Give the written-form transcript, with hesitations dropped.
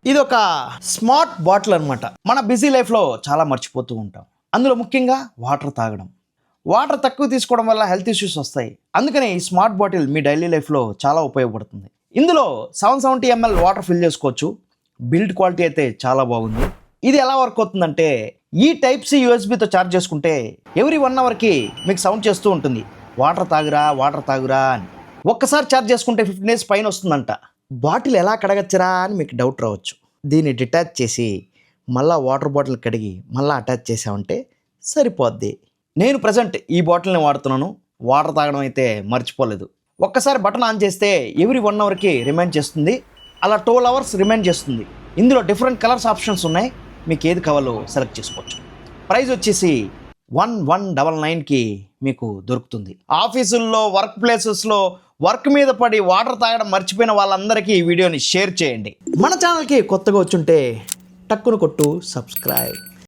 ఇది ఒక smart bottle అనమాట. మన బిజీ లైఫ్లో చాలా మర్చిపోతూ ఉంటాం. అందులో ముఖ్యంగా వాటర్ తాగడం. వాటర్ తక్కువ తీసుకోవడం వల్ల హెల్త్ ఇష్యూస్ వస్తాయి. అందుకని ఈ స్మార్ట్ బాటిల్ మీ డైలీ లైఫ్లో చాలా ఉపయోగపడుతుంది. ఇందులో 770 ml వాటర్ ఫిల్ చేసుకోవచ్చు. బిల్డ్ క్వాలిటీ అయితే చాలా బాగుంది. ఇది ఎలా వర్క్ అవుతుందంటే, ఈ టైప్ సి యూఎస్బితో ఛార్జ్ చేసుకుంటే ఎవ్రీ 1 అవర్కి మీకు సౌండ్ చేస్తూ ఉంటుంది, వాటర్ తాగురా అని. ఒక్కసారి ఛార్జ్ చేసుకుంటే 15 days పైన వస్తుందంట. బాటిల్ ఎలా కడగచ్చరా అని మీకు డౌట్ రావచ్చు. దీన్ని డిటాచ్ చేసి మళ్ళీ వాటర్ బాటిల్ కడిగి మళ్ళీ అటాచ్ చేసామంటే సరిపోద్ది. నేను ప్రజెంట్ ఈ బాటిల్ని వాడుతున్నాను. వాటర్ తాగడం అయితే మర్చిపోలేదు. ఒక్కసారి బటన్ ఆన్ చేస్తే ఎవ్రీ 1 అవర్కి రిమైండ్ చేస్తుంది. అలా 12 hours రిమైండ్ చేస్తుంది. ఇందులో డిఫరెంట్ కలర్స్ ఆప్షన్స్ ఉన్నాయి. మీకు ఏది కావాలో సెలెక్ట్ చేసుకోవచ్చు. ప్రైస్ వచ్చేసి 1199కి మీకు దొరుకుతుంది. ఆఫీసుల్లో, వర్క్ ప్లేసెస్లో వర్క్ మీద పడి వాటర్ తాగడం మర్చిపోయిన వాళ్ళందరికీ ఈ వీడియోని షేర్ చేయండి. మన ఛానల్కి కొత్తగా వచ్చుంటే టక్కున కొట్టు సబ్స్క్రైబ్.